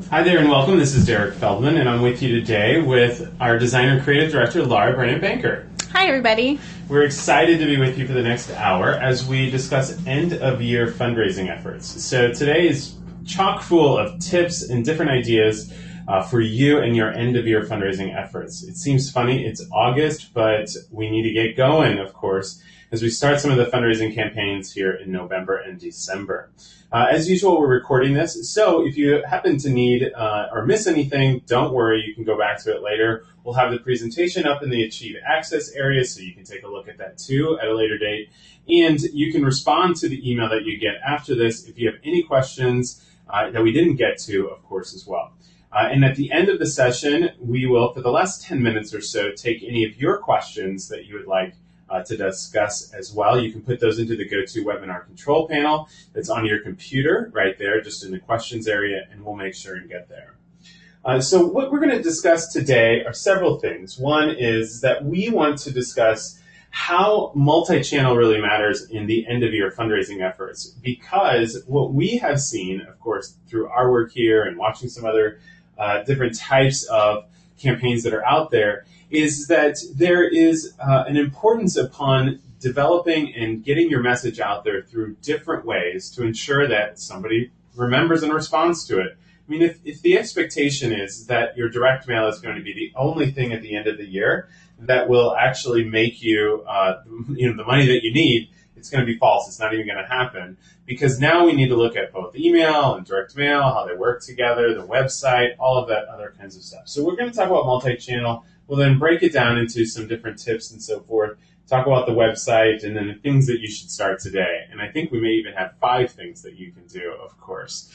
Hi there and welcome. This is Derek Feldman and I'm with you today with our designer and creative director, Laura Brennan-Banker. Hi, everybody. We're excited to be with you for the next hour as we discuss end-of-year fundraising efforts. So today is chock full of tips and different ideas for you and your end-of-year fundraising efforts. It seems funny, it's August, but we need to get going, of course, as we start some of the fundraising campaigns here in November and December. As usual, we're recording this, so if you happen to need or miss anything, don't worry, you can go back to it later. We'll have the presentation up in the Achieve Access area, so you can take a look at that too at a later date. And you can respond to the email that you get after this if you have any questions that we didn't get to, of course, as well. And at the end of the session, we will, for the last 10 minutes or so, take any of your questions that you would like to discuss as well. You can put those into the GoToWebinar control panel that's on your computer right there, just in the questions area, and we'll make sure and get there. So what we're going to discuss today are several things. One is that we want to discuss how multi-channel really matters in the end-of-year fundraising efforts, because what we have seen, of course, through our work here and watching some other different types of campaigns that are out there, is that there is an importance upon developing and getting your message out there through different ways to ensure that somebody remembers and responds to it. I mean, if the expectation is that your direct mail is going to be the only thing at the end of the year that will actually make you, the money that you need, it's going to be false. It's not even going to happen, because now we need to look at both email and direct mail, how they work together, the website, all of that other kinds of stuff. So we're going to talk about multi-channel. We'll then break it down into some different tips and so forth, talk about the website, and then the things that you should start today. And I think we may even have 5 things that you can do, of course.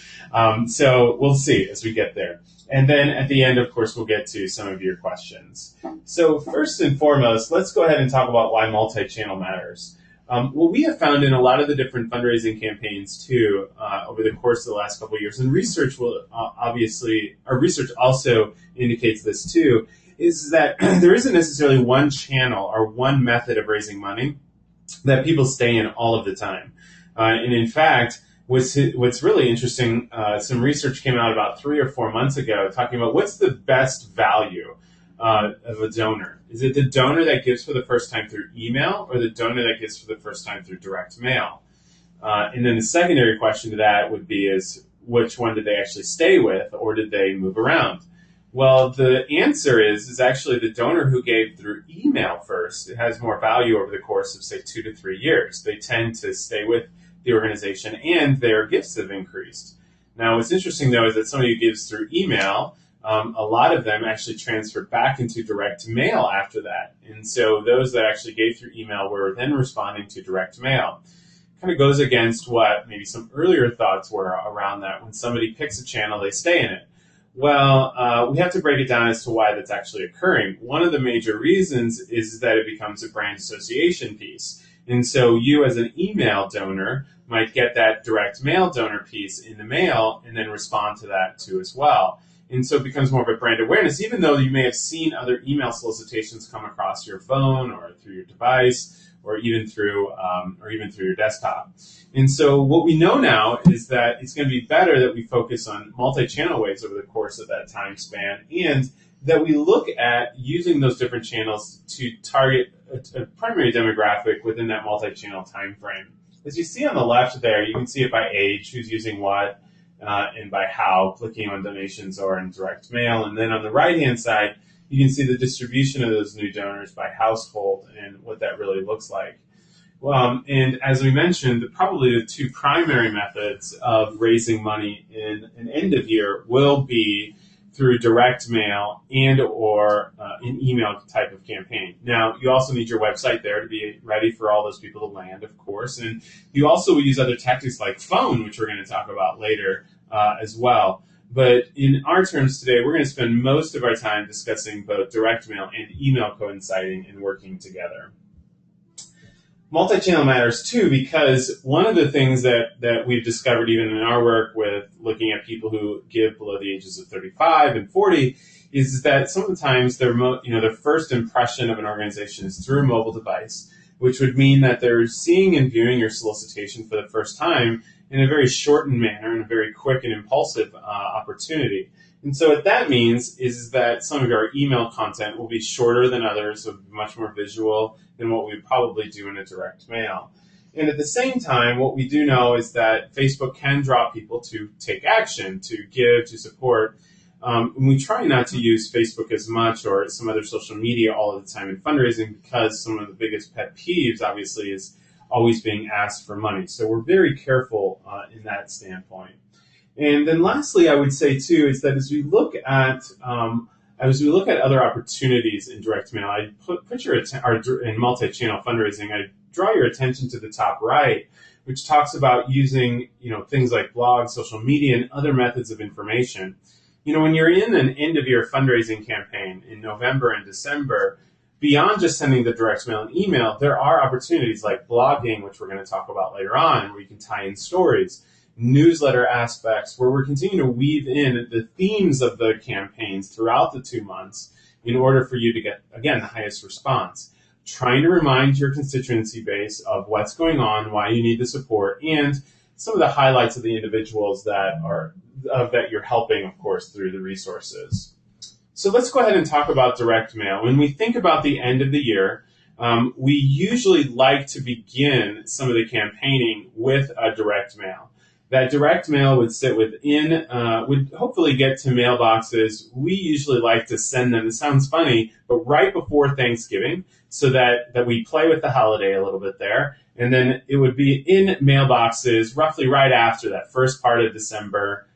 So we'll see as we get there. And then at the end, of course, we'll get to some of your questions. So first and foremost, let's go ahead and talk about why multi-channel matters. What we have found in a lot of the different fundraising campaigns, too, over the course of the last couple of years, and research will obviously, our research also indicates this, too, is that there isn't necessarily one channel or one method of raising money that people stay in all of the time. And in fact, what's really interesting, some research came out about 3 or 4 months ago talking about what's the best value of a donor. Is it the donor that gives for the first time through email, or the donor that gives for the first time through direct mail? And then the secondary question to that would be is which one did they actually stay with, or did they move around? Well, the answer is actually the donor who gave through email first. It has more value over the course of, say, 2 to 3 years. They tend to stay with the organization, and their gifts have increased. Now, what's interesting, though, is that somebody who gives through email, a lot of them actually transferred back into direct mail after that. And so those that actually gave through email were then responding to direct mail. Kind of goes against what maybe some earlier thoughts were around that. When somebody picks a channel, they stay in it. Well, we have to break it down as to why that's actually occurring. One of the major reasons is that it becomes a brand association piece. And so you as an email donor might get that direct mail donor piece in the mail and then respond to that too as well. And so it becomes more of a brand awareness, even though you may have seen other email solicitations come across your phone or through your device, or even through your desktop. And so what we know now is that it's going to be better that we focus on multi-channel ways over the course of that time span, and that we look at using those different channels to target a primary demographic within that multi-channel time frame. As you see on the left there, you can see it by age, who's using what, and by how, clicking on donations or in direct mail. And then on the right-hand side, you can see the distribution of those new donors by household and what that really looks like. And as we mentioned, probably the 2 primary methods of raising money in an end of year will be through direct mail and or an email type of campaign. Now, you also need your website there to be ready for all those people to land, of course. And you also will use other tactics like phone, which we're going to talk about later as well. But in our terms today, we're going to spend most of our time discussing both direct mail and email coinciding and working together. Multi-channel matters too, because one of the things that we've discovered even in our work with looking at people who give below the ages of 35 and 40 is that sometimes their first impression of an organization is through a mobile device, which would mean that they're seeing and viewing your solicitation for the first time in a very shortened manner, in a very quick and impulsive opportunity. And so what that means is that some of our email content will be shorter than others, so much more visual than what we would probably do in a direct mail. And at the same time, what we do know is that Facebook can draw people to take action, to give, to support. And we try not to use Facebook as much or some other social media all the time in fundraising because some of the biggest pet peeves, obviously, is always being asked for money. So we're very careful in that standpoint. And then lastly, I would say, too, is that as we look at other opportunities in direct mail, I put your in multi-channel fundraising, I draw your attention to the top right, which talks about using things like blogs, social media, and other methods of information. When you're in an end-of-year fundraising campaign in November and December, beyond just sending the direct mail and email, there are opportunities like blogging, which we're going to talk about later on, where you can tie in stories, newsletter aspects, where we're continuing to weave in the themes of the campaigns throughout the 2 months in order for you to get, again, the highest response. Trying to remind your constituency base of what's going on, why you need the support, and some of the highlights of the individuals that you're helping, of course, through the resources. So let's go ahead and talk about direct mail. When we think about the end of the year, we usually like to begin some of the campaigning with a direct mail. That direct mail would sit within, would hopefully get to mailboxes. We usually like to send them, it sounds funny, but right before Thanksgiving, so that we play with the holiday a little bit there. And then it would be in mailboxes roughly right after that first part of December,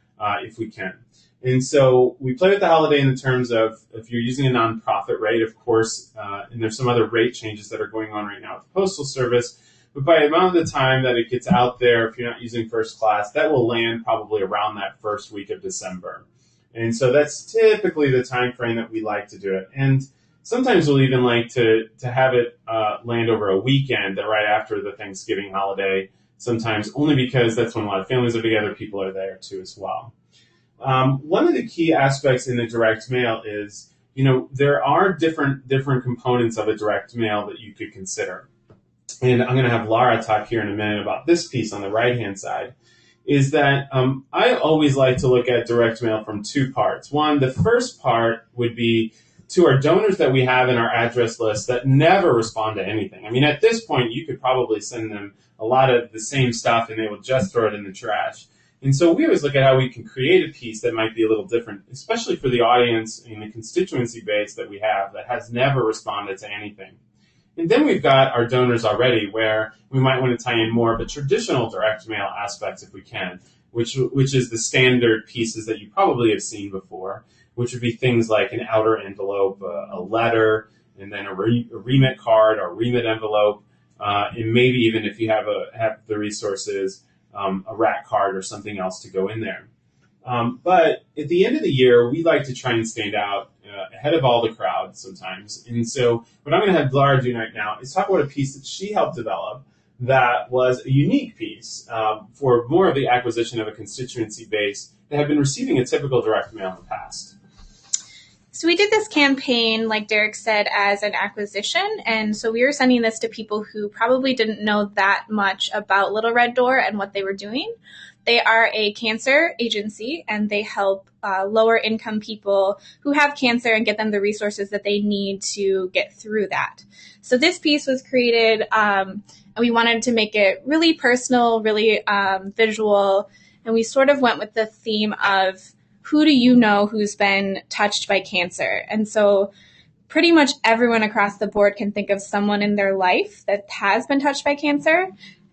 if we can. And so we play with the holiday in the terms of if you're using a nonprofit rate, of course, and there's some other rate changes that are going on right now with the Postal Service. But by the amount of the time that it gets out there, if you're not using first class, that will land probably around that first week of December. And so that's typically the time frame that we like to do it. And sometimes we'll even like to have it land over a weekend right after the Thanksgiving holiday, sometimes only because that's when a lot of families are together, people are there too as well. One of the key aspects in the direct mail is, there are different components of a direct mail that you could consider. And I'm going to have Laura talk here in a minute about this piece on the right-hand side, is that I always like to look at direct mail from two parts. One, the first part would be to our donors that we have in our address list that never respond to anything. I mean, at this point, you could probably send them a lot of the same stuff and they will just throw it in the trash. And so we always look at how we can create a piece that might be a little different, especially for the audience and the constituency base that we have that has never responded to anything. And then we've got our donors already where we might want to tie in more of a traditional direct mail aspect if we can, which is the standard pieces that you probably have seen before, which would be things like an outer envelope, a letter, and then a remit card or remit envelope, and maybe even if you have the resources, a rack card or something else to go in there. But at the end of the year, we like to try and stand out ahead of all the crowd sometimes. And so what I'm going to have Laura do right now is talk about a piece that she helped develop that was a unique piece for more of the acquisition of a constituency base that had been receiving a typical direct mail in the past. So we did this campaign, like Derek said, as an acquisition. And so we were sending this to people who probably didn't know that much about Little Red Door and what they were doing. They are a cancer agency, and they help lower income people who have cancer and get them the resources that they need to get through that. So this piece was created, and we wanted to make it really personal, really visual. And we sort of went with the theme of who do you know who's been touched by cancer? And so pretty much everyone across the board can think of someone in their life that has been touched by cancer.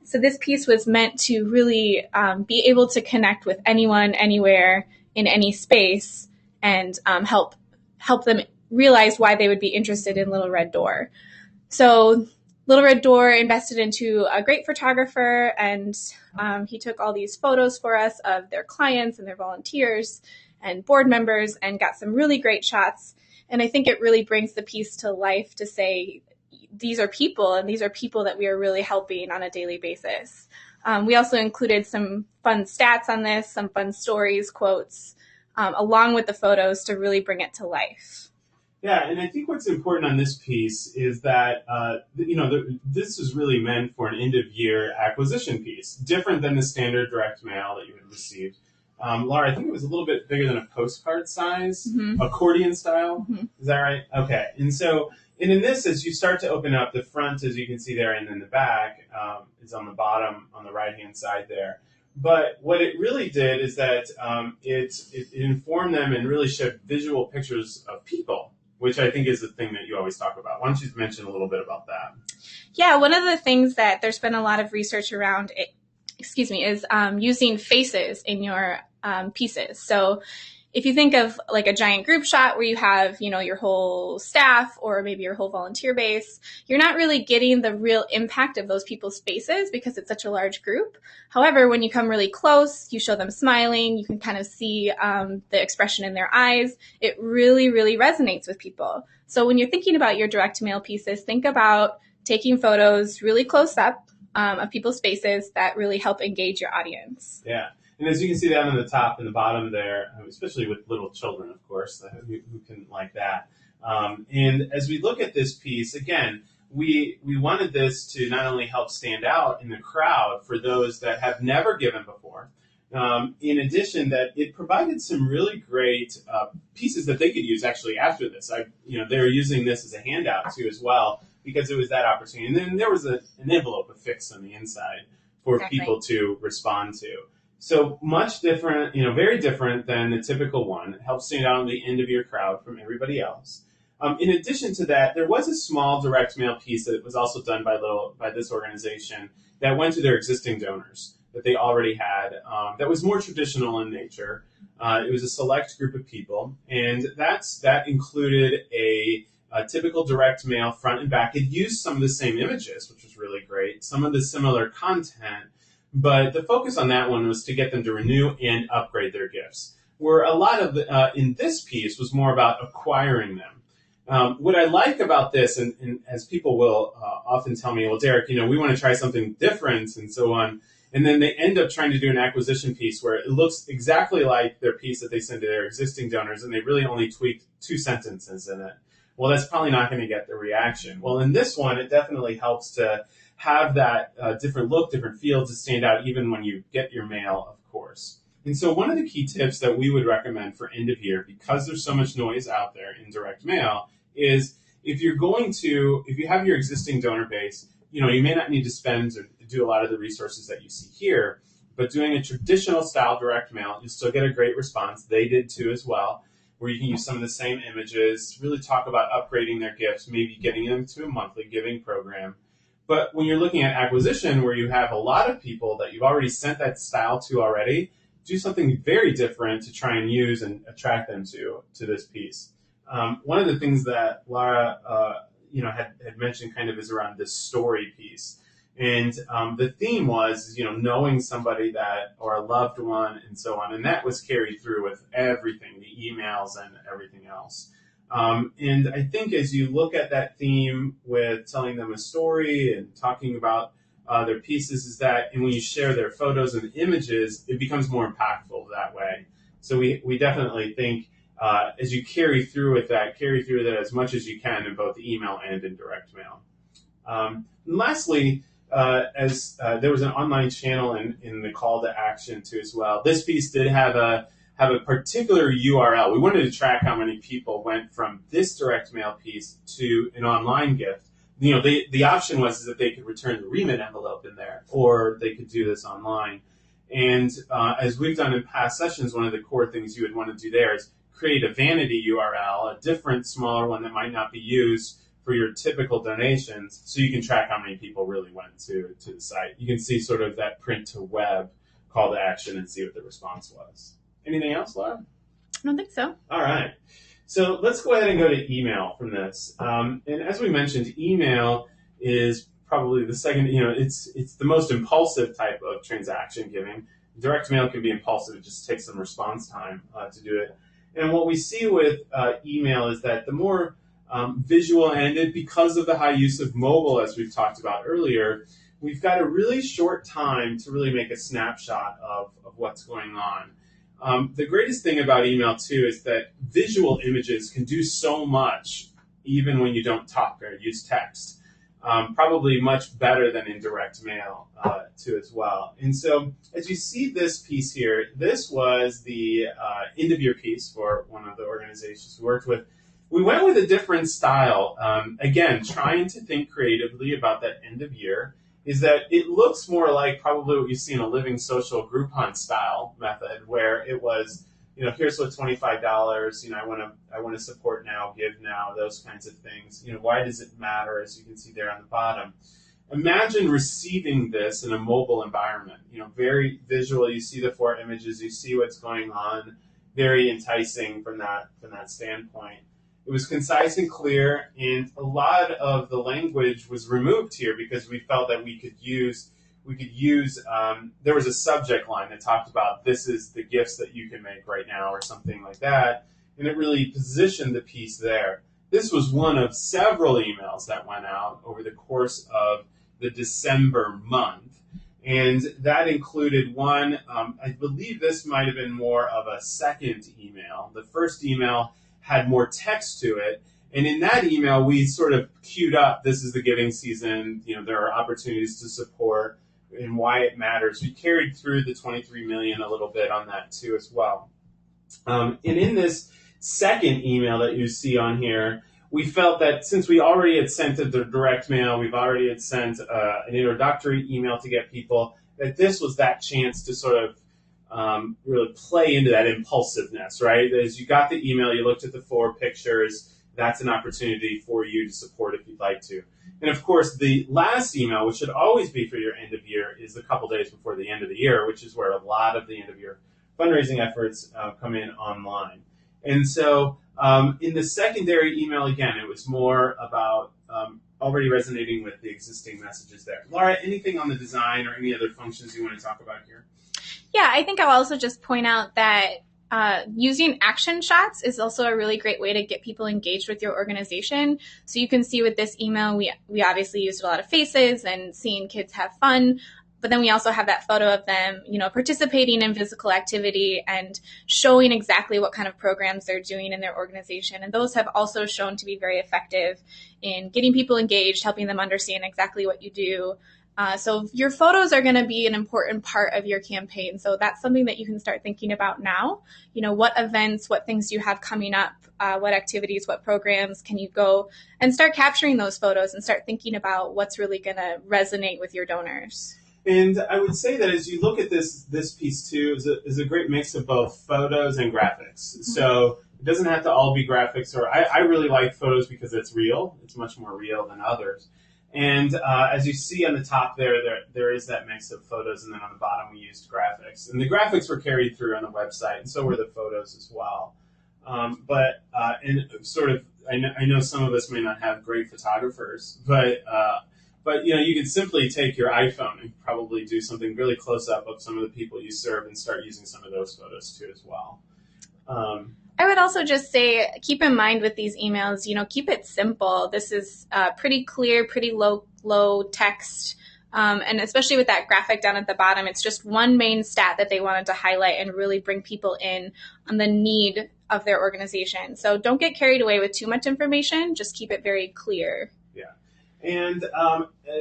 So this piece was meant to really be able to connect with anyone, anywhere, in any space, and help them realize why they would be interested in Little Red Door. So Little Red Door invested into a great photographer, and he took all these photos for us of their clients and their volunteers and board members and got some really great shots. And I think it really brings the piece to life to say, these are people, and these are people that we are really helping on a daily basis. We also included some fun stats on this, some fun stories, quotes, along with the photos to really bring it to life. Yeah, and I think what's important on this piece is that this is really meant for an end-of-year acquisition piece, different than the standard direct mail that you would receive. Laura, I think it was a little bit bigger than a postcard size, accordion style. Is that right? Okay, and in this, as you start to open up, the front, as you can see there, and then the back is on the bottom, on the right-hand side there. But what it really did is that it informed them and really showed visual pictures of people, which I think is the thing that you always talk about. Why don't you mention a little bit about that? Yeah, one of the things that there's been a lot of research around, is using faces in your pieces. So if you think of like a giant group shot where you have, your whole staff or maybe your whole volunteer base, you're not really getting the real impact of those people's faces because it's such a large group. However, when you come really close, you show them smiling, you can kind of see the expression in their eyes. It really, really resonates with people. So when you're thinking about your direct mail pieces, think about taking photos really close up of people's faces that really help engage your audience. Yeah. And as you can see down on the top and the bottom there, especially with little children, of course, who can like that. And as we look at this piece, again, we wanted this to not only help stand out in the crowd for those that have never given before, in addition that it provided some really great pieces that they could use actually after this. They were using this as a handout too as well because it was that opportunity. And then there was an envelope affixed on the inside for people to respond to. So much different, very different than the typical one. It helps stand out on the end of your crowd from everybody else. In addition to that, there was a small direct mail piece that was also done by this organization that went to their existing donors that they already had. That was more traditional in nature. It was a select group of people, and that included a typical direct mail front and back. It used some of the same images, which was really great, some of the similar content. But the focus on that one was to get them to renew and upgrade their gifts, where a lot of in this piece was more about acquiring them. What I like about this, and as people will often tell me, well, Derek, we want to try something different and so on, and then they end up trying to do an acquisition piece where it looks exactly like their piece that they send to their existing donors, and they really only tweaked 2 sentences in it. Well, that's probably not going to get the reaction. Well, in this one, it definitely helps to have that different look, different feel to stand out even when you get your mail, of course. And so one of the key tips that we would recommend for end of year, because there's so much noise out there in direct mail, is if you have your existing donor base, you may not need to spend or do a lot of the resources that you see here, but doing a traditional style direct mail, you'll still get a great response. They did too as well, where you can use some of the same images, really talk about upgrading their gifts, maybe getting them to a monthly giving program. But when you're looking at acquisition, where you have a lot of people that you've already sent that style to already, do something very different to try and use and attract them to this piece. One of the things that Laura had mentioned kind of is around this story piece. And the theme was, knowing somebody or a loved one and so on. And that was carried through with everything, the emails and everything else. And I think as you look at that theme with telling them a story and talking about their pieces, is that, and when you share their photos and images, it becomes more impactful that way. So we definitely think as you carry through that as much as you can in both email and in direct mail. And lastly, as there was an online channel in the call to action too as well. This piece did have a particular URL. We wanted to track how many people went from this direct mail piece to an online gift. The option was that they could return the remit envelope in there, or they could do this online. And as we've done in past sessions, one of the core things you would want to do there is create a vanity URL, a different, smaller one that might not be used for your typical donations, so you can track how many people really went to the site. You can see sort of that print to web call to action and see what the response was. Anything else, Laura? I don't think so. All right. So let's go ahead and go to email from this. And as we mentioned, email is probably the second, it's the most impulsive type of transaction giving. Direct mail can be impulsive. It just takes some response time to do it. And what we see with email is that the more visual ended, because of the high use of mobile, as we've talked about earlier, we've got a really short time to really make a snapshot of what's going on. The greatest thing about email, too, is that visual images can do so much even when you don't talk or use text. Probably much better than in direct mail, too, as well. And so as you see this piece here, this was the end-of-year piece for one of the organizations we worked with. We went with a different style. Again, trying to think creatively about that end of year is that it looks more like probably what you see in a living social Groupon style method, where it was, here's what $25, I want to support now, give now, those kinds of things. Why does it matter, as you can see there on the bottom? Imagine receiving this in a mobile environment, very visual. You see the 4 images, you see what's going on, very enticing from that standpoint. It was concise and clear, and a lot of the language was removed here because we felt that we could use, there was a subject line that talked about this is the gifts that you can make right now or something like that, and it really positioned the piece there. This was one of several emails that went out over the course of the December month, and that included one, I believe this might have been more of a second email. The first email had more text to it. And in that email, we sort of queued up, this is the giving season, there are opportunities to support and why it matters. We carried through the 23 million a little bit on that too as well. And in this second email that you see on here, we felt that since we already had sent the direct mail, we've already had sent an introductory email to get people, that this was that chance to sort of really play into that impulsiveness, right? As you got the email, you looked at the 4 pictures, that's an opportunity for you to support if you'd like to. And of course, the last email, which should always be for your end of year, is a couple days before the end of the year, which is where a lot of the end of year fundraising efforts come in online. And so in the secondary email, again, it was more about already resonating with the existing messages there. Laura, anything on the design or any other functions you want to talk about here? Yeah, I think I'll also just point out that using action shots is also a really great way to get people engaged with your organization. So you can see with this email, we obviously used a lot of faces and seeing kids have fun, but then we also have that photo of them, participating in physical activity and showing exactly what kind of programs they're doing in their organization. And those have also shown to be very effective in getting people engaged, helping them understand exactly what you do. So your photos are going to be an important part of your campaign. So that's something that you can start thinking about now. What events, what things do you have coming up, what activities, what programs can you go and start capturing those photos and start thinking about what's really going to resonate with your donors. And I would say that as you look at this piece too, is a great mix of both photos and graphics. Mm-hmm. So it doesn't have to all be graphics. Or I really like photos because it's real. It's much more real than others. And as you see on the top there is that mix of photos, and then on the bottom we used graphics. And the graphics were carried through on the website, and so were the photos as well. But I know some of us may not have great photographers, but you could simply take your iPhone and probably do something really close up of some of the people you serve and start using some of those photos too as well. I would also just say, keep in mind with these emails, keep it simple. This is pretty clear, pretty low text. And especially with that graphic down at the bottom, it's just one main stat that they wanted to highlight and really bring people in on the need of their organization. So don't get carried away with too much information. Just keep it very clear. Yeah. And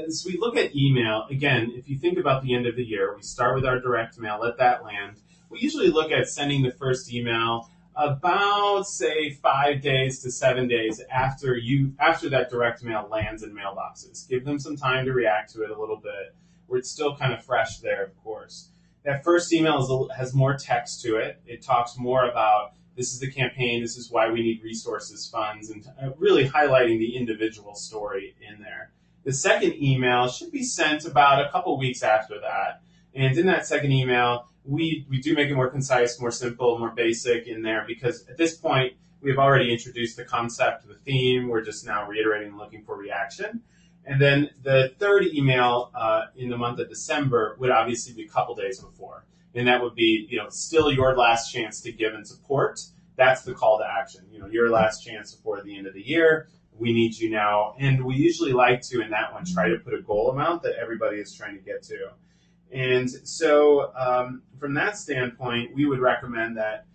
as we look at email, again, if you think about the end of the year, we start with our direct mail, let that land. We usually look at sending the first email about, say, 5 days to 7 days after that direct mail lands in mailboxes. Give them some time to react to it a little bit, where it's still kind of fresh there, of course. That first email has more text to it. It talks more about this is the campaign, this is why we need resources, funds, and really highlighting the individual story in there. The second email should be sent about a couple weeks after that. And in that second email, we do make it more concise, more simple, more basic in there, because at this point, we've already introduced the concept, the theme. We're just now reiterating and looking for reaction. And then the third email in the month of December would obviously be a couple days before. And that would be, still your last chance to give and support. That's the call to action. Your last chance before the end of the year. We need you now. And we usually like to, in that one, try to put a goal amount that everybody is trying to get to. And so from that standpoint, we would recommend that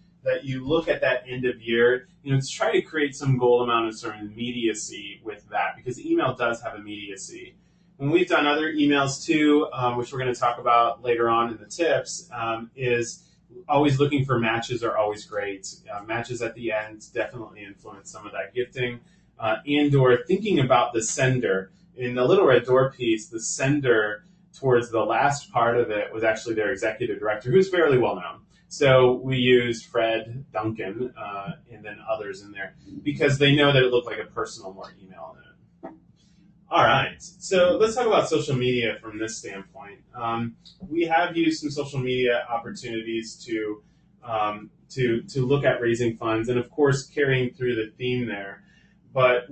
you look at that end of year, to try to create some goal amount of sort of immediacy with that, because email does have immediacy. When we've done other emails too, which we're going to talk about later on in the tips, is always looking for matches are always great. Matches at the end definitely influence some of that gifting, and or thinking about the sender. In the Little Red Door piece, the sender towards the last part of it was actually their executive director, who's fairly well known. So we used Fred Duncan and then others in there because they know that it looked like a personal more email in it. All right, so let's talk about social media from this standpoint. We have used some social media opportunities to look at raising funds, and of course carrying through the theme there. But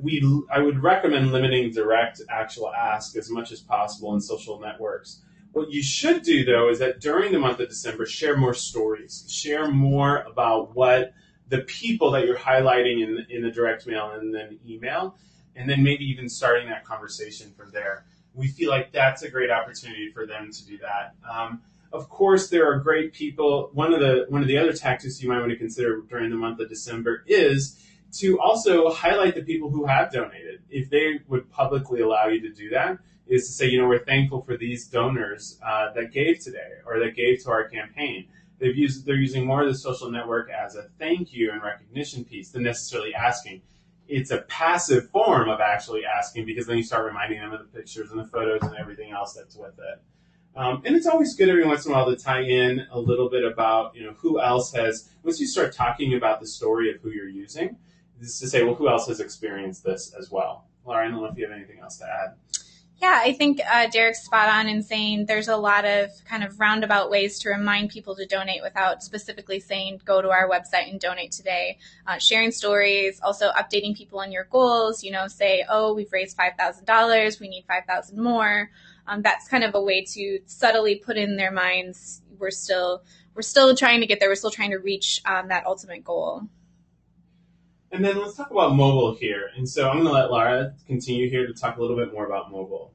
I would recommend limiting direct actual ask as much as possible in social networks. What you should do, though, is that during the month of December, share more stories. Share more about what the people that you're highlighting in the direct mail and then email, and then maybe even starting that conversation from there. We feel like that's a great opportunity for them to do that. Of course, there are great people. One of the other tactics you might want to consider during the month of December is to also highlight the people who have donated. If they would publicly allow you to do that, is to say, we're thankful for these donors that gave today or that gave to our campaign. They're using more of the social network as a thank you and recognition piece than necessarily asking. It's a passive form of actually asking, because then you start reminding them of the pictures and the photos and everything else that's with it. And it's always good every once in a while to tie in a little bit about, who else has, once you start talking about the story of who you're using, is to say, well, who else has experienced this as well? Laura, I don't know if you have anything else to add. Yeah, I think Derek's spot on in saying there's a lot of kind of roundabout ways to remind people to donate without specifically saying, go to our website and donate today. Sharing stories, also updating people on your goals, say, oh, we've raised $5,000, we need 5,000 more. That's kind of a way to subtly put in their minds, we're still trying to get there, we're still trying to reach that ultimate goal. And then let's talk about mobile here. And so I'm going to let Laura continue here to talk a little bit more about mobile.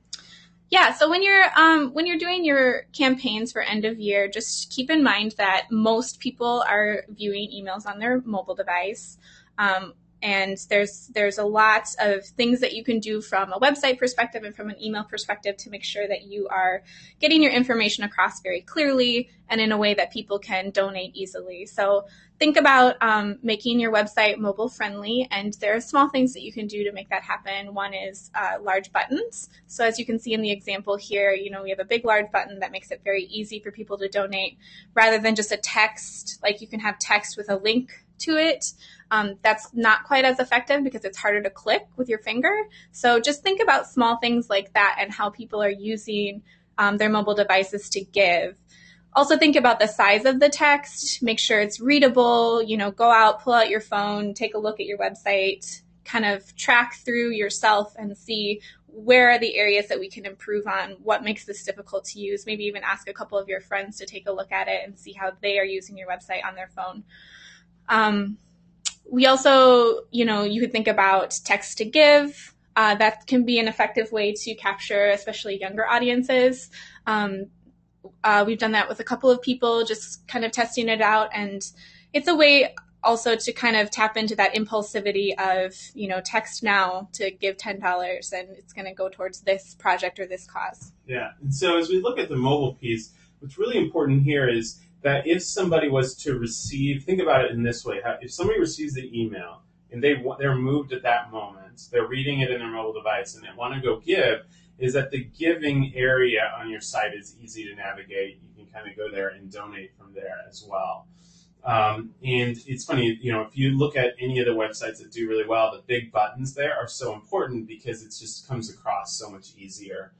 Yeah, so when you're doing your campaigns for end of year, just keep in mind that most people are viewing emails on their mobile device. And there's a lot of things that you can do from a website perspective and from an email perspective to make sure that you are getting your information across very clearly and in a way that people can donate easily. So think about making your website mobile friendly, and there are small things that you can do to make that happen. One is large buttons. So as you can see in the example here, we have a big large button that makes it very easy for people to donate rather than just a text. Like you can have text with a link to it. That's not quite as effective because it's harder to click with your finger. So just think about small things like that and how people are using their mobile devices to give. Also think about the size of the text. Make sure it's readable. Go out, pull out your phone, take a look at your website, kind of track through yourself and see where are the areas that we can improve on, what makes this difficult to use. Maybe even ask a couple of your friends to take a look at it and see how they are using your website on their phone. We also, you could think about text to give. That can be an effective way to capture especially younger audiences. We've done that with a couple of people, just kind of testing it out. And it's a way also to kind of tap into that impulsivity of, text now to give $10 and it's going to go towards this project or this cause. Yeah. And so as we look at the mobile piece, what's really important here is that if somebody was to receive, think about it in this way, if somebody receives the email and they're moved at that moment, they're reading it in their mobile device and they want to go give, is that the giving area on your site is easy to navigate. You can kind of go there and donate from there as well. And it's funny, if you look at any of the websites that do really well, the big buttons there are so important because it just comes across so much easier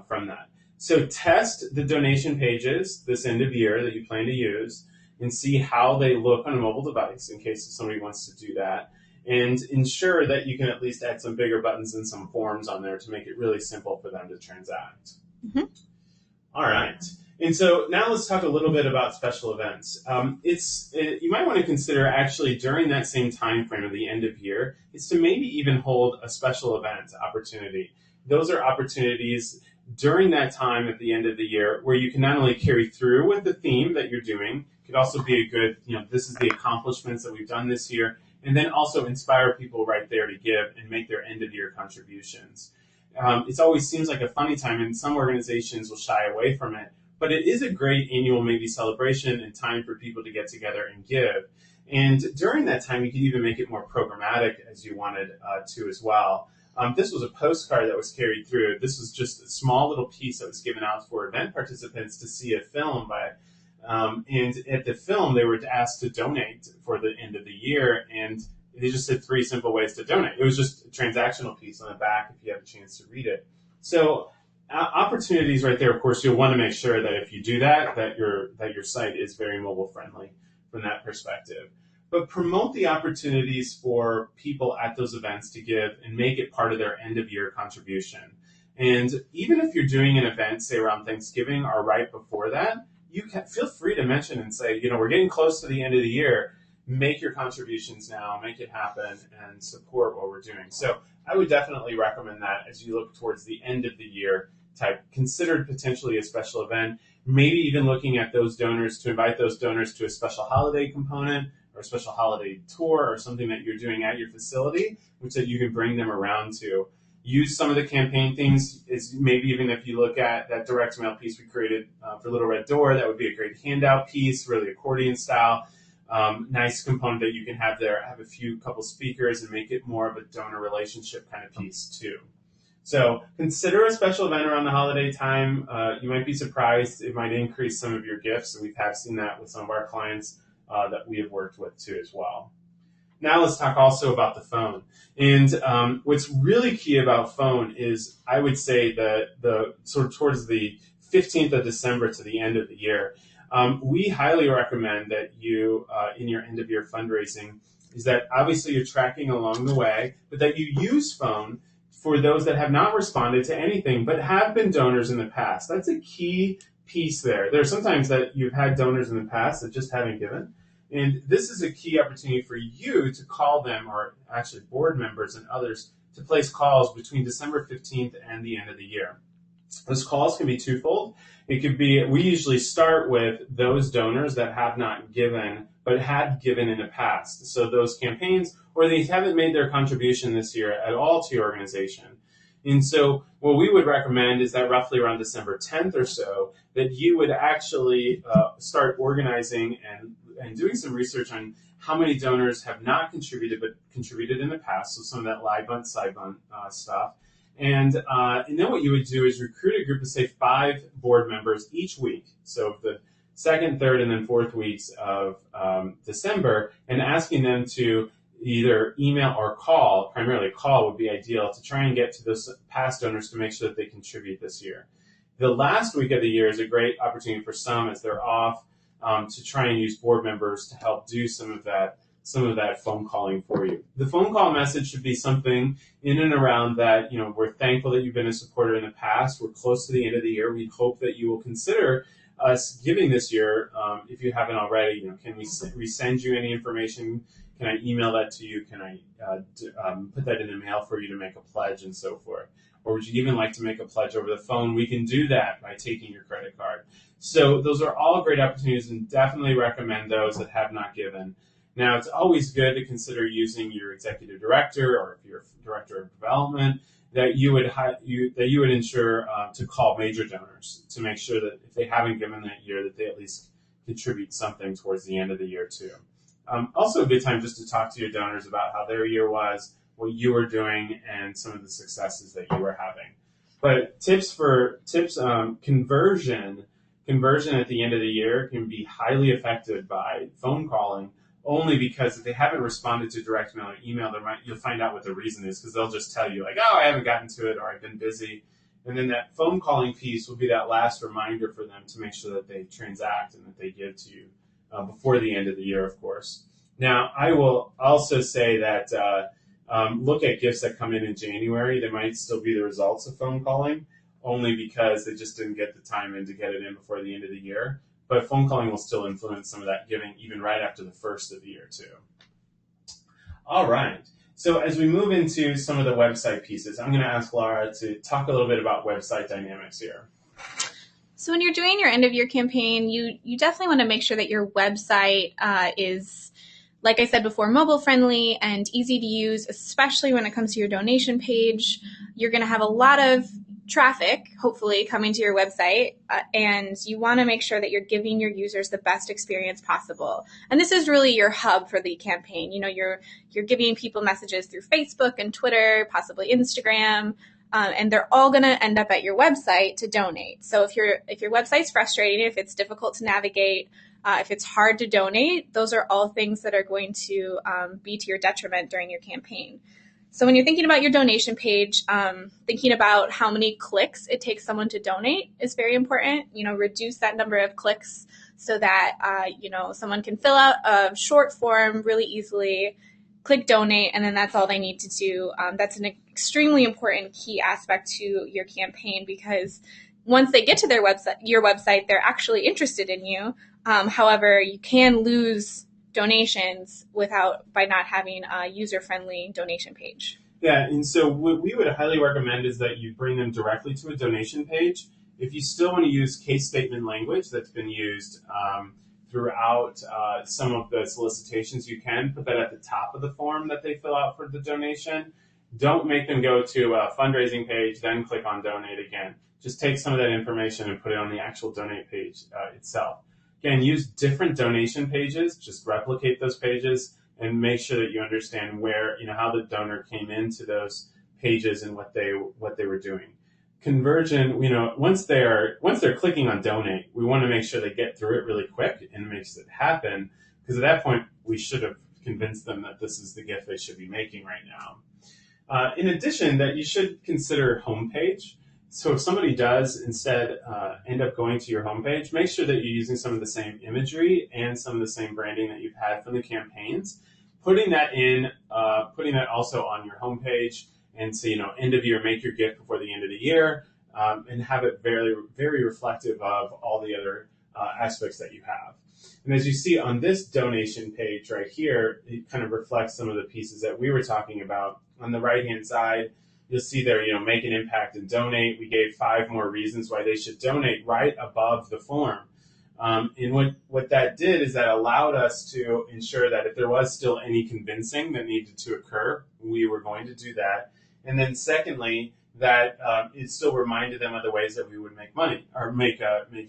from that. So test the donation pages this end of year that you plan to use and see how they look on a mobile device in case somebody wants to do that. And ensure that you can at least add some bigger buttons and some forms on there to make it really simple for them to transact. Mm-hmm. All right. And so now let's talk a little bit about special events. You might want to consider actually during that same time frame of the end of year is to maybe even hold a special event opportunity. Those are opportunities during that time at the end of the year where you can not only carry through with the theme that you're doing, it could also be a good, this is the accomplishments that we've done this year, and then also inspire people right there to give and make their end of year contributions. It always seems like a funny time, and some organizations will shy away from it, but it is a great annual maybe celebration and time for people to get together and give. And during that time, you can even make it more programmatic as you wanted to as well. This was a postcard that was carried through. This was just a small little piece that was given out for event participants to see a film by. And at the film, they were asked to donate for the end of the year, and they just said 3 simple ways to donate. It was just a transactional piece on the back if you have a chance to read it. So opportunities right there. Of course, you'll want to make sure that if you do that, that your site is very mobile friendly from that perspective. But promote the opportunities for people at those events to give and make it part of their end of year contribution. And even if you're doing an event, say around Thanksgiving or right before that, you can feel free to mention and say, we're getting close to the end of the year. Make your contributions now, make it happen, and support what we're doing. So I would definitely recommend that as you look towards the end of the year type, considered potentially a special event, maybe even looking at those donors to invite those donors to a special holiday component or a special holiday tour or something that you're doing at your facility, which that you can bring them around to. Use some of the campaign things. Is maybe even if you look at that direct mail piece we created for Little Red Door, that would be a great handout piece, really accordion style. Nice component that you can have there, have a couple speakers and make it more of a donor relationship kind of piece too. So consider a special event around the holiday time. You might be surprised. It might increase some of your gifts. And we have seen that with some of our clients that we have worked with too as well. Now let's talk also about the phone. And what's really key about phone is, I would say, that the sort of towards the 15th of December to the end of the year, we highly recommend that you, in your end of year fundraising, is that obviously you're tracking along the way, but that you use phone for those that have not responded to anything but have been donors in the past. That's a key piece there. There are sometimes that you've had donors in the past that just haven't given. And this is a key opportunity for you to call them, or actually board members and others, to place calls between December 15th and the end of the year. Those calls can be twofold. It could be, we usually start with those donors that have not given, but had given in the past. So those campaigns, or they haven't made their contribution this year at all to your organization. And so what we would recommend is that roughly around December 10th or so, that you would actually start organizing and doing some research on how many donors have not contributed but contributed in the past, so some of that live bunt, side bunt stuff. And then what you would do is recruit a group of, say, 5 board members each week. So the second, third, and then fourth weeks of December, and asking them to either email or call. Primarily call would be ideal, to try and get to those past donors to make sure that they contribute this year. The last week of the year is a great opportunity for some, as they're off, to try and use board members to help do some of that phone calling for you. The phone call message should be something in and around that, we're thankful that you've been a supporter in the past. We're close to the end of the year. We hope that you will consider us giving this year. If you haven't already, can we resend you any information? Can I email that to you? Can I put that in the mail for you to make a pledge and so forth? Or would you even like to make a pledge over the phone? We can do that by taking your credit card. So those are all great opportunities, and definitely recommend those that have not given. Now, it's always good to consider using your executive director, or if you're director of development, that you would ensure to call major donors to make sure that if they haven't given that year, that they at least contribute something towards the end of the year too. Also a good time just to talk to your donors about how their year was, what you were doing, and some of the successes that you were having. But conversion at the end of the year can be highly affected by phone calling, only because if they haven't responded to direct mail or email, you'll find out what the reason is, because they'll just tell you, like, oh, I haven't gotten to it, or I've been busy. And then that phone calling piece will be that last reminder for them to make sure that they transact and that they give to you before the end of the year, of course. Now, I will also say that look at gifts that come in January. They might still be the results of phone calling, only because they just didn't get the time in to get it in before the end of the year. But phone calling will still influence some of that giving, even right after the first of the year, too. All right. So as we move into some of the website pieces, I'm going to ask Laura to talk a little bit about website dynamics here. So when you're doing your end of year campaign, you definitely want to make sure that your website is, like I said before, mobile friendly and easy to use, especially when it comes to your donation page. You're going to have a lot of traffic, hopefully, coming to your website, and you want to make sure that you're giving your users the best experience possible. And this is really your hub for the campaign. You know, you're giving people messages through Facebook and Twitter, possibly Instagram, and they're all going to end up at your website to donate. So if your website's frustrating, if it's difficult to navigate, if it's hard to donate, those are all things that are going to be to your detriment during your campaign. So when you're thinking about your donation page, thinking about how many clicks it takes someone to donate is very important. You know, reduce that number of clicks so that, someone can fill out a short form really easily, click donate, and then that's all they need to do. That's an extremely important key aspect to your campaign, because once they get to your website, they're actually interested in you. However, you can lose donations by not having a user-friendly donation page. Yeah, and so what we would highly recommend is that you bring them directly to a donation page. If you still want to use case statement language that's been used throughout some of the solicitations, you can put that at the top of the form that they fill out for the donation. Don't make them go to a fundraising page, then click on donate again. Just take some of that information and put it on the actual donate page itself. Again, use different donation pages, just replicate those pages and make sure that you understand where, how the donor came into those pages and what they were doing. Conversion, once they're clicking on donate, we want to make sure they get through it really quick and makes it happen, because at that point we should have convinced them that this is the gift they should be making right now. In addition, that you should consider homepage. So if somebody does instead end up going to your homepage, make sure that you're using some of the same imagery and some of the same branding that you've had from the campaigns. Putting that also on your homepage, and so end of year, make your gift before the end of the year, and have it very, very reflective of all the other aspects that you have. And as you see on this donation page right here, it kind of reflects some of the pieces that we were talking about. On the right-hand side, you'll see there, make an impact and donate. We gave 5 more reasons why they should donate right above the form. And what that did is that allowed us to ensure that if there was still any convincing that needed to occur, we were going to do that. And then secondly, that it still reminded them of the ways that we would make money or make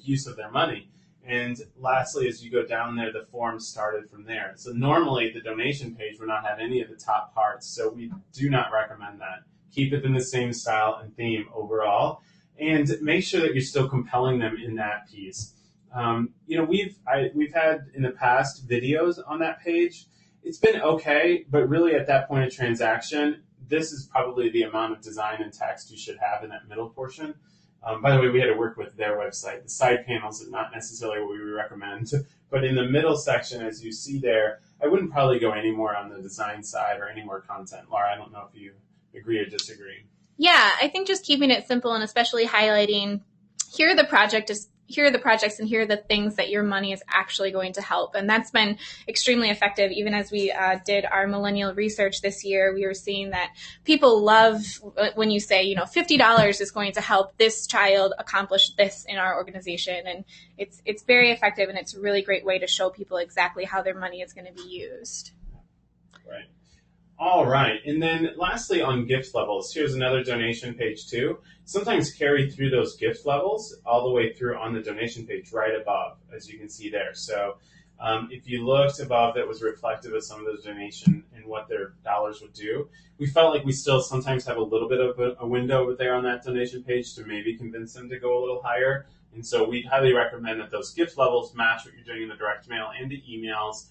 use of their money. And lastly, as you go down there, the form started from there. So normally the donation page would not have any of the top parts, so we do not recommend that. Keep it in the same style and theme overall, and make sure that you're still compelling them in that piece. We've had in the past videos on that page. It's been okay, but really at that point of transaction, this is probably the amount of design and text you should have in that middle portion. By the way, we had to work with their website. The side panels is not necessarily what we recommend, but in the middle section, as you see there, I wouldn't probably go any more on the design side or any more content. Laura, I don't know if you agree or disagree. Yeah, I think just keeping it simple and especially highlighting here are the projects and here are the things that your money is actually going to help. And that's been extremely effective. Even as we did our millennial research this year, we were seeing that people love when you say, $50 is going to help this child accomplish this in our organization. And it's very effective, and it's a really great way to show people exactly how their money is going to be used. Right. All right. And then lastly, on gift levels, here's another donation page too. Sometimes carry through those gift levels all the way through on the donation page right above, as you can see there. So if you looked above, that was reflective of some of those donation and what their dollars would do. We felt like we still sometimes have a little bit of a window over there on that donation page to maybe convince them to go a little higher. And so we highly recommend that those gift levels match what you're doing in the direct mail and the emails.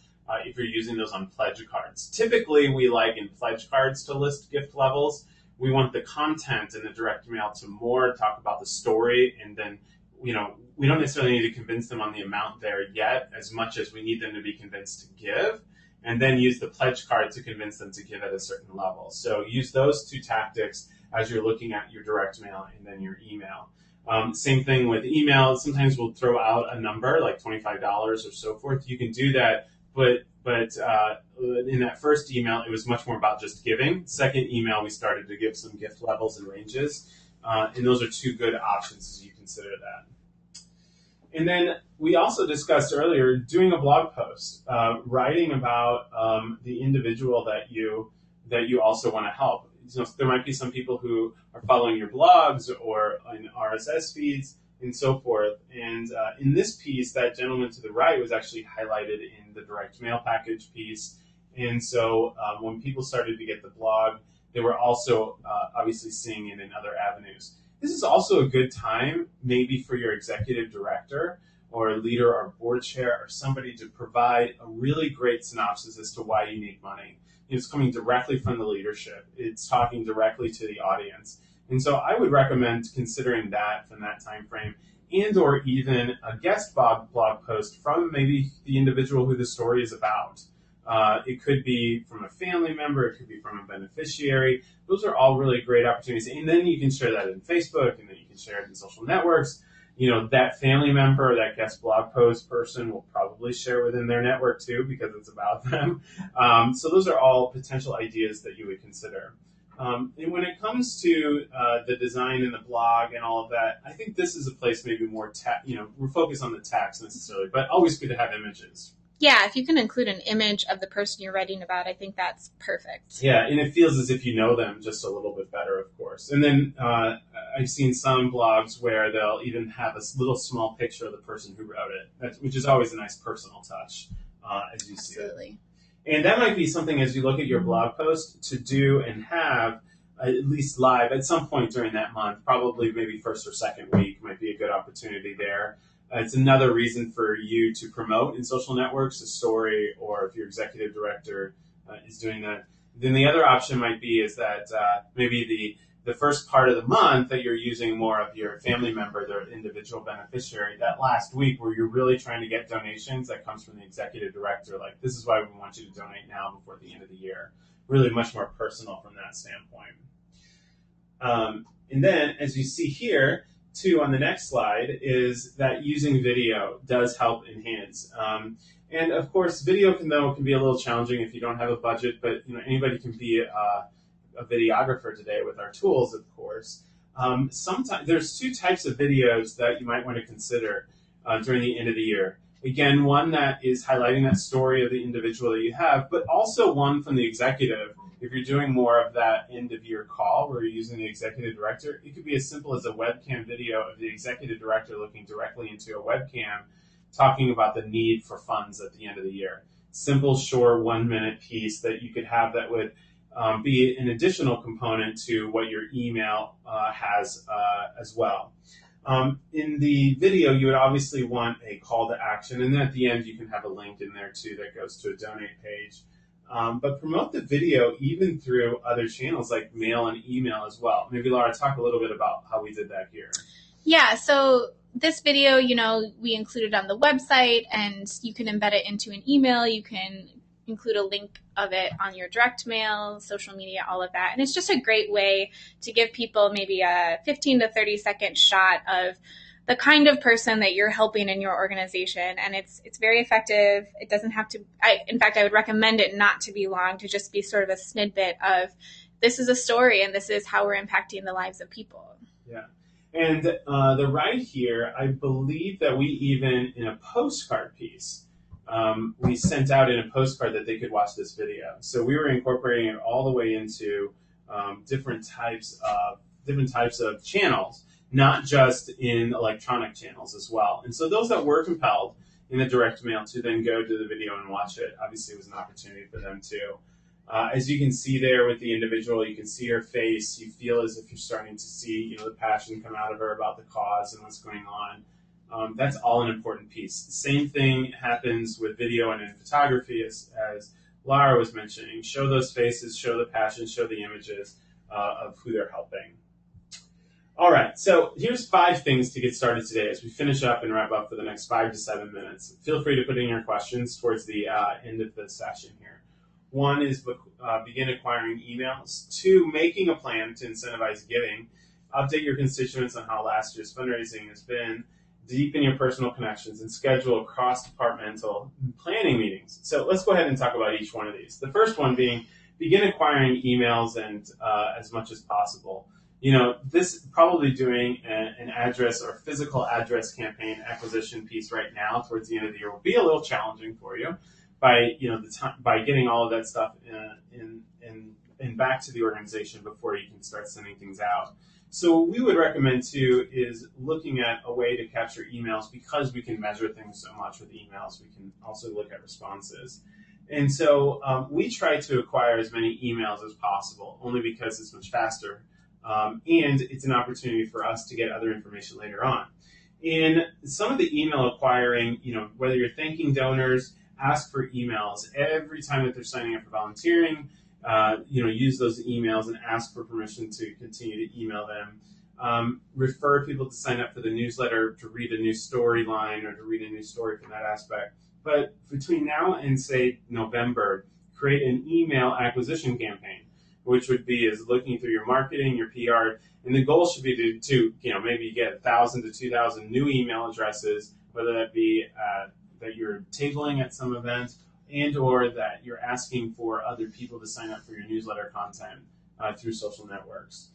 If you're using those on pledge cards. Typically, we like in pledge cards to list gift levels. We want the content in the direct mail to more talk about the story, and then, we don't necessarily need to convince them on the amount there yet as much as we need them to be convinced to give, and then use the pledge card to convince them to give at a certain level. So use those 2 tactics as you're looking at your direct mail and then your email. Same thing with email. Sometimes we'll throw out a number like $25 or so forth. You can do that but in that first email, it was much more about just giving. Second email, we started to give some gift levels and ranges, and those are two good options as you consider that. And then we also discussed earlier doing a blog post, writing about the individual that you also want to help. So there might be some people who are following your blogs or in RSS feeds and so forth. And in this piece, that gentleman to the right was actually highlighted in the direct mail package piece. And so when people started to get the blog, they were also obviously seeing it in other avenues. This is also a good time maybe for your executive director or leader or board chair or somebody to provide a really great synopsis as to why you need money. It's coming directly from the leadership. It's talking directly to the audience. And so I would recommend considering that from that time frame, and or even a guest blog post from maybe the individual who the story is about. It could be from a family member. It could be from a beneficiary. Those are all really great opportunities. And then you can share that in Facebook, and then you can share it in social networks. That family member or that guest blog post person will probably share within their network too, because it's about them. So those are all potential ideas that you would consider. And when it comes to the design and the blog and all of that, I think this is a place maybe more, we're focused on the text necessarily, but always good to have images. Yeah, if you can include an image of the person you're writing about, I think that's perfect. Yeah, and it feels as if you know them just a little bit better, of course. And then I've seen some blogs where they'll even have a little small picture of the person who wrote it, which is always a nice personal touch, as you see it. Absolutely. And that might be something as you look at your blog post to do and have at least live at some point during that month, probably maybe first or second week might be a good opportunity there. It's another reason for you to promote in social networks a story, or if your executive director is doing that. Then the other option might be is that maybe the first part of the month that you're using more of your family member, their individual beneficiary, that last week where you're really trying to get donations that comes from the executive director, like this is why we want you to donate now before the end of the year. Really much more personal from that standpoint. And then as you see here, too, on the next slide, is that using video does help enhance. And of course, video can be a little challenging if you don't have a budget, but anybody can be a videographer today with our tools, of course. Sometimes there's two types of videos that you might want to consider during the end of the year. Again, one that is highlighting that story of the individual that you have, but also one from the executive. If you're doing more of that end-of-year call where you're using the executive director, it could be as simple as a webcam video of the executive director looking directly into a webcam, talking about the need for funds at the end of the year. Simple, short, 1-minute piece that you could have that would be an additional component to what your email has as well. In the video, you would obviously want a call to action, and then at the end, you can have a link in there too that goes to a donate page. But promote the video even through other channels like mail and email as well. Maybe Laura, talk a little bit about how we did that here. Yeah, so this video, we included on the website, and you can embed it into an email. You can include a link of it on your direct mail, social media, all of that. And it's just a great way to give people maybe a 15 to 30 second shot of the kind of person that you're helping in your organization. And it's very effective. It doesn't have to, in fact, I would recommend it not to be long, to just be sort of a snippet of this is a story and this is how we're impacting the lives of people. Yeah. And the right here, I believe that we even, in a postcard piece, we sent out in a postcard that they could watch this video. So we were incorporating it all the way into different types of channels, not just in electronic channels as well. And so those that were compelled in the direct mail to then go to the video and watch it, obviously it was an opportunity for them too. As you can see there with the individual, you can see her face. You feel as if you're starting to see, the passion come out of her about the cause and what's going on. That's all an important piece. The same thing happens with video and in photography, as Lara was mentioning. Show those faces, show the passion, show the images of who they're helping. All right, so here's 5 things to get started today as we finish up and wrap up for the next 5 to 7 minutes. Feel free to put in your questions towards the end of the session here. 1 is begin acquiring emails. 2, making a plan to incentivize giving. Update your constituents on how last year's fundraising has been. deepen your personal connections, and schedule cross-departmental planning meetings. So let's go ahead and talk about each one of these. The first one being begin acquiring emails and as much as possible. This probably doing an address or physical address campaign acquisition piece right now towards the end of the year will be a little challenging for you by by getting all of that stuff in back to the organization before you can start sending things out. So what we would recommend too is looking at a way to capture emails, because we can measure things so much with emails. We can also look at responses. And so we try to acquire as many emails as possible, only because it's much faster. And it's an opportunity for us to get other information later on. In some of the email acquiring, whether you're thanking donors, ask for emails every time that they're signing up for volunteering. Use those emails and ask for permission to continue to email them. Refer people to sign up for the newsletter to read a new storyline or to read a new story from that aspect. But between now and, say, November, create an email acquisition campaign, which would be is looking through your marketing, your PR, and the goal should be to maybe you get 1,000 to 2,000 new email addresses, whether that be that you're tabling at some event, and or that you're asking for other people to sign up for your newsletter content through social networks.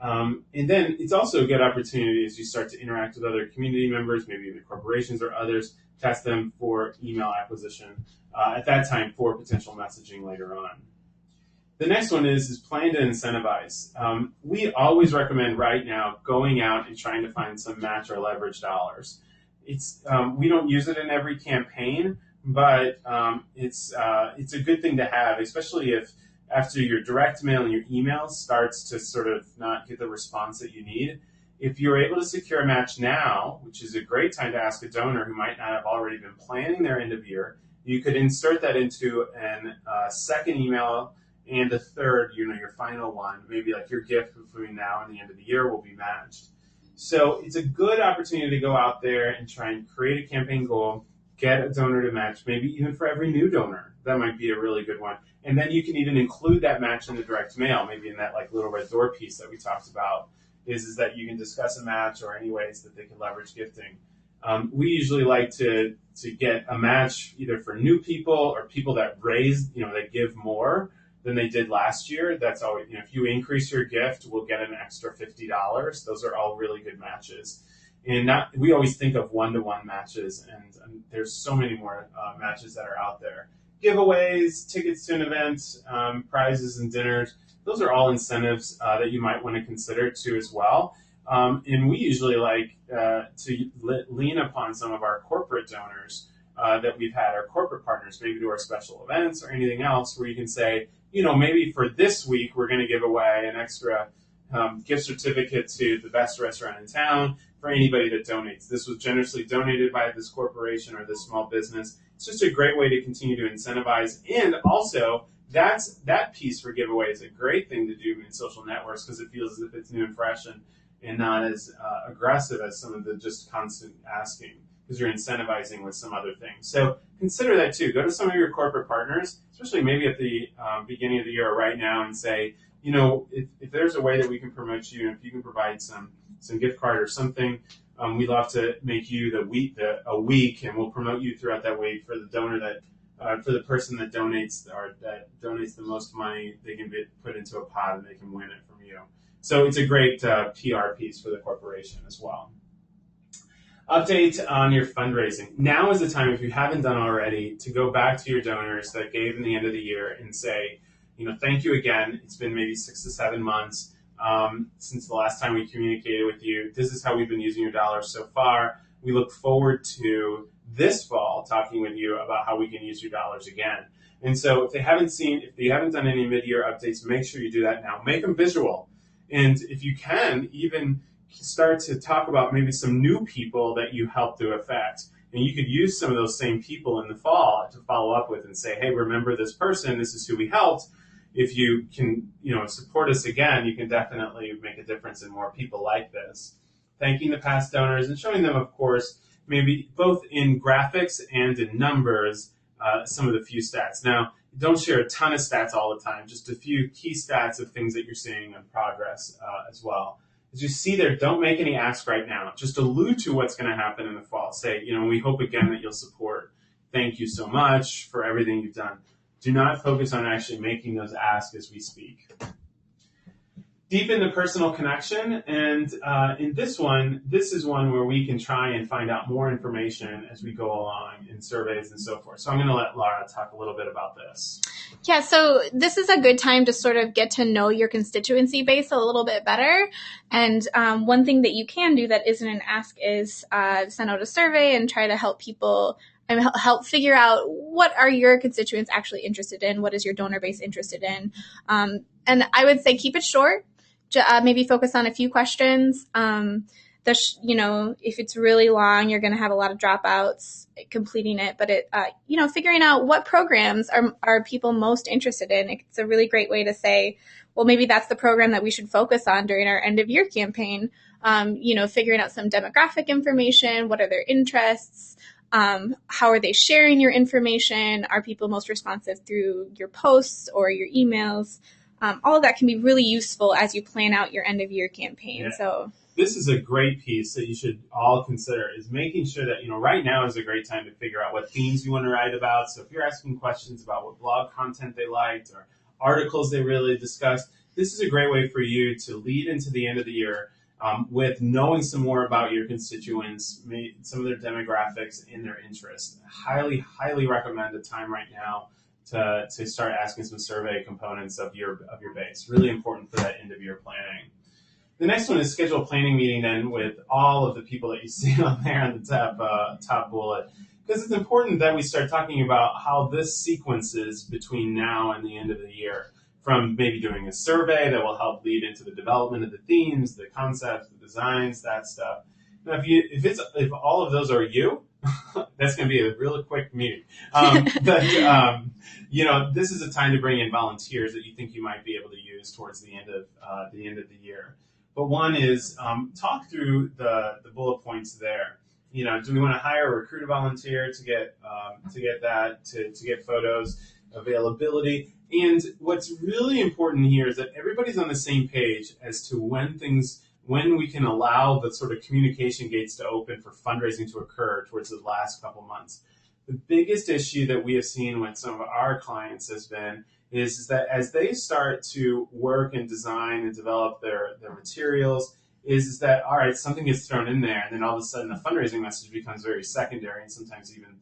And then it's also a good opportunity as you start to interact with other community members, maybe the corporations or others, test them for email acquisition at that time for potential messaging later on. The next one is plan to incentivize. We always recommend right now going out and trying to find some match or leverage dollars. We don't use it in every campaign, but it's a good thing to have, especially if after your direct mail and your emails starts to sort of not get the response that you need. If you're able to secure a match now, which is a great time to ask a donor who might not have already been planning their end of year, you could insert that into a second email and a third, your final one. Maybe like your gift between now and the end of the year will be matched. So it's a good opportunity to go out there and try and create a campaign goal, get a donor to match, maybe even for every new donor. That might be a really good one. And then you can even include that match in the direct mail, maybe in that like little red door piece that we talked about, is that you can discuss a match or any ways that they can leverage gifting. We usually like to get a match either for new people or people that raise, that give more than they did last year. That's always, if you increase your gift, we'll get an extra $50. Those are all really good matches. And we always think of one-to-one matches, and there's so many more matches that are out there. Giveaways, tickets to an event, prizes and dinners, those are all incentives that you might want to consider too as well. And we usually like to lean upon some of our corporate donors that we've had, our corporate partners, maybe to our special events or anything else, where you can say, maybe for this week we're going to give away an extra gift certificate to the best restaurant in town for anybody that donates. This was generously donated by this corporation or this small business. It's just a great way to continue to incentivize. And also, that piece for giveaway is a great thing to do in social networks because it feels as if it's new and fresh and not as aggressive as some of the just constant asking, because you're incentivizing with some other things. So consider that too. Go to some of your corporate partners, especially maybe at the beginning of the year or right now, and say, if there's a way that we can promote you, and if you can provide some gift card or something, we'd love to make you a week, and we'll promote you throughout that week for the donor for the person that donates the most money. They can be put into a pot and they can win it from you. So it's a great PR piece for the corporation as well. Update on your fundraising. Now is the time, if you haven't done already, to go back to your donors that gave in the end of the year and say, thank you again. It's been maybe 6 to 7 months since the last time we communicated with you. This is how we've been using your dollars so far. We look forward to this fall talking with you about how we can use your dollars again. And so if you haven't done any mid-year updates, make sure you do that now. Make them visual. And if you can, even start to talk about maybe some new people that you helped to affect. And you could use some of those same people in the fall to follow up with and say, hey, remember this person, this is who we helped. If you can, support us again, you can definitely make a difference in more people like this. Thanking the past donors and showing them, of course, maybe both in graphics and in numbers, some of the few stats. Now, don't share a ton of stats all the time, just a few key stats of things that you're seeing in progress as well as you see there, don't make any ask right now. Just allude to what's going to happen in the fall. Say, we hope again that you'll support. Thank you so much for everything you've done. Do not focus on actually making those asks as we speak. Deepen the personal connection, and in this is one where we can try and find out more information as we go along in surveys and so forth. So I'm going to let Laura talk a little bit about this. Yeah, so this is a good time to sort of get to know your constituency base a little bit better. And one thing that you can do that isn't an ask is send out a survey and try to help people and help figure out what are your constituents actually interested in, what is your donor base interested in. And I would say keep it short. Maybe focus on a few questions. If it's really long, you're going to have a lot of dropouts completing it. But figuring out what programs are people most interested in. It's a really great way to say, well, maybe that's the program that we should focus on during our end of year campaign. Figuring out some demographic information. What are their interests? How are they sharing your information? Are people most responsive through your posts or your emails? All of that can be really useful as you plan out your end of year campaign. Yeah. So this is a great piece that you should all consider, is making sure that, right now is a great time to figure out what themes you want to write about. So if you're asking questions about what blog content they liked or articles they really discussed, this is a great way for you to lead into the end of the year with knowing some more about your constituents, some of their demographics and their interests. Highly, highly recommend a time right now to start asking some survey components of your base. Really important for that end of year planning. The next one is schedule a planning meeting then with all of the people that you see on there on the top bullet, because it's important that we start talking about how this sequences between now and the end of the year, from maybe doing a survey that will help lead into the development of the themes, the concepts, the designs, that stuff. Now, if all of those are you, that's going to be a really quick meeting. This is a time to bring in volunteers that you think you might be able to use towards the end of the year. But one is talk through the bullet points there. Do we want to hire or recruit a volunteer to get photos, availability? And what's really important here is that everybody's on the same page as to when we can allow the sort of communication gates to open for fundraising to occur towards the last couple months. The biggest issue that we have seen with some of our clients is that as they start to work and design and develop their materials, is that, all right, something gets thrown in there, and then all of a sudden the fundraising message becomes very secondary and sometimes even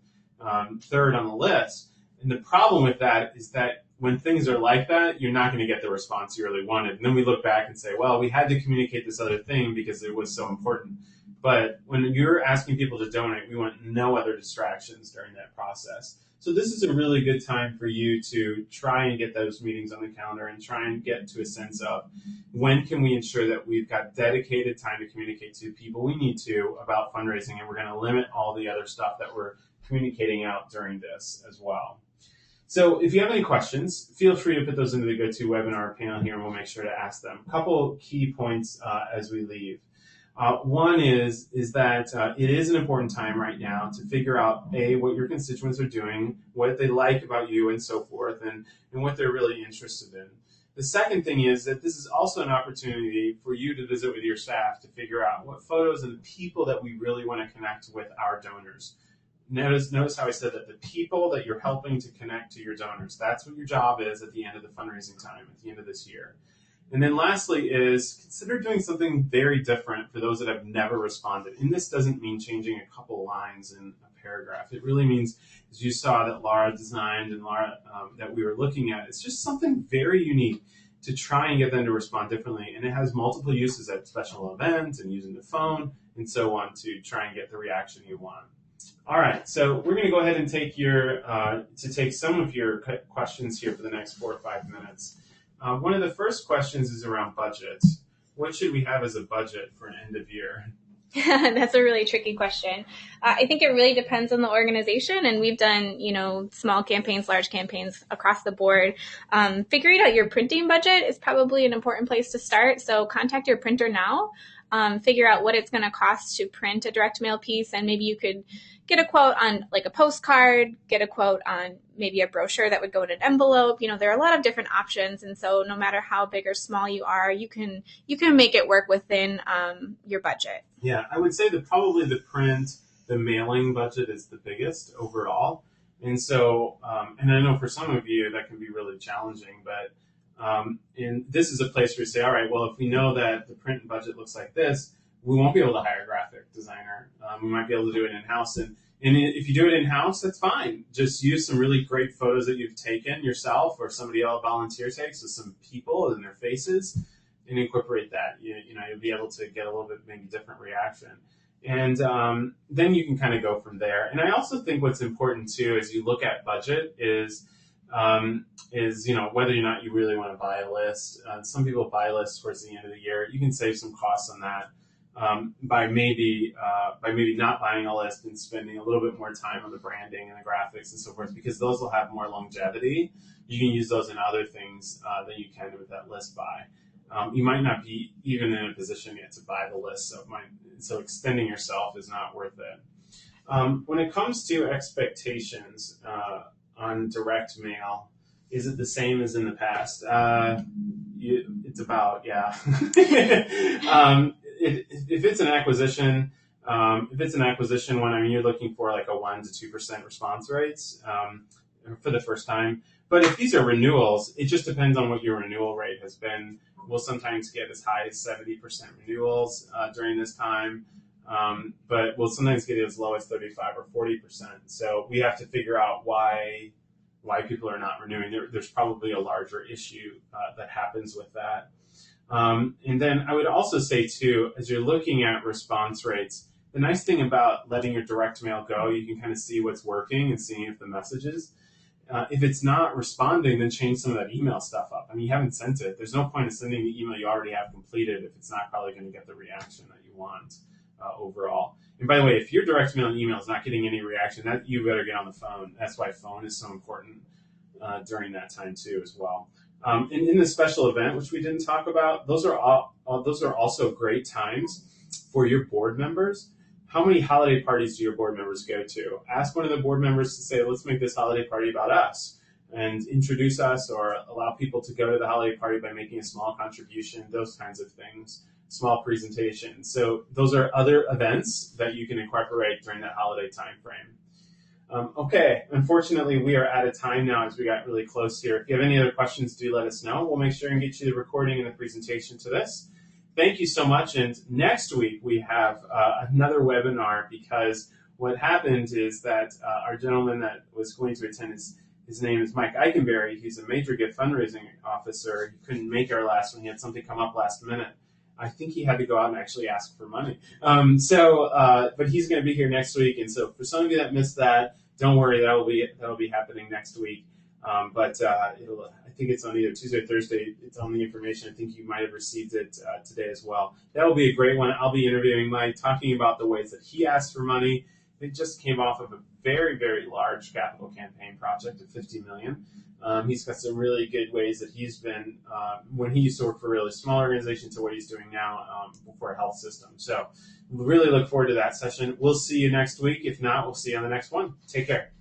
third on the list. And the problem with that is that when things are like that, you're not going to get the response you really wanted. And then we look back and say, well, we had to communicate this other thing because it was so important. But when you're asking people to donate, we want no other distractions during that process. So this is a really good time for you to try and get those meetings on the calendar and try and get to a sense of when can we ensure that we've got dedicated time to communicate to people we need to about fundraising, and we're going to limit all the other stuff that we're communicating out during this as well. So if you have any questions, feel free to put those into the GoToWebinar panel here, and we'll make sure to ask them. A couple key points as we leave. One is that it is an important time right now to figure out, A, what your constituents are doing, what they like about you, and so forth, and what they're really interested in. The second thing is that this is also an opportunity for you to visit with your staff to figure out what photos and the people that we really want to connect with our donors. Notice how I said that the people that you're helping to connect to your donors, that's what your job is at the end of the fundraising time, at the end of this year. And then lastly is consider doing something very different for those that have never responded. And this doesn't mean changing a couple lines in a paragraph. It really means, as you saw that Laura designed and Laura that we were looking at, it's just something very unique to try and get them to respond differently. And it has multiple uses at special events and using the phone and so on to try and get the reaction you want. All right, so we're going to go ahead and take some of your questions here for the next 4 or 5 minutes. One of the first questions is around budget. What should we have as a budget for an end of year? That's a really tricky question. I think it really depends on the organization, and we've done, small campaigns, large campaigns across the board. Figuring out your printing budget is probably an important place to start. So contact your printer now. figure out what it's going to cost to print a direct mail piece, and maybe you could get a quote on like a postcard, get a quote on maybe a brochure that would go in an envelope. There are a lot of different options, and so no matter how big or small you are, you can make it work within your budget. Yeah, I would say that probably the mailing budget is the biggest overall. And so, and I know for some of you that can be really challenging, but and this is a place where you say, all right, well, if we know that the print budget looks like this, we won't be able to hire a graphic designer. We might be able to do it in-house. And if you do it in-house, that's fine. Just use some really great photos that you've taken yourself or somebody else volunteer takes with some people and their faces and incorporate that. You'll be able to get a little bit maybe different reaction. And then you can kind of go from there. And I also think what's important too, as you look at budget, is whether or not you really want to buy a list. Some people buy lists towards the end of the year. You can save some costs on that by maybe not buying a list and spending a little bit more time on the branding and the graphics and so forth, because those will have more longevity. You can use those in other things that you can with that list buy. You might not be even in a position yet to buy the list, so extending yourself is not worth it. When it comes to expectations on direct mail, is it the same as in the past? It's about, yeah. If it's an acquisition, one, you're looking for like a 1% to 2% response rates for the first time. But if these are renewals, it just depends on what your renewal rate has been. We'll sometimes get as high as 70% renewals during this time, but we'll sometimes get as low as 35 or 40%. So we have to figure out why people are not renewing. There's probably a larger issue that happens with that. And then I would also say, too, as you're looking at response rates, the nice thing about letting your direct mail go, you can kind of see what's working and seeing if the messages. If it's not responding, then change some of that email stuff up. I mean, you haven't sent it. There's no point in sending the email you already have completed if it's not probably going to get the reaction that you want overall. And by the way, if your direct mail email is not getting any reaction, that you better get on the phone. That's why phone is so important during that time too, as well. And in the special event, which we didn't talk about, those are also great times for your board members. How many holiday parties do your board members go to? Ask one of the board members to say, let's make this holiday party about us, and introduce us, or allow people to go to the holiday party by making a small contribution, those kinds of things, small presentations. So those are other events that you can incorporate during that holiday time frame. Okay, unfortunately, we are out of time now as we got really close here. If you have any other questions, do let us know. We'll make sure and get you the recording and the presentation to this. Thank you so much. And next week, we have another webinar, because what happened is that our gentleman that was going to attend, his name is Mike Eikenberry. He's a major gift fundraising officer. He couldn't make our last one. He had something come up last minute. I think he had to go out and actually ask for money. But he's going to be here next week. And so for some of you that missed that, don't worry, that'll be happening next week. I think it's on either Tuesday or Thursday. It's on the information. I think you might have received it today as well. That will be a great one. I'll be interviewing Mike, talking about the ways that he asks for money. It just came off of a very, very large capital campaign project of $50 million. He's got some really good ways that he's been, when he used to work for a really small organization, to what he's doing now for a health system. So we really look forward to that session. We'll see you next week. If not, we'll see you on the next one. Take care.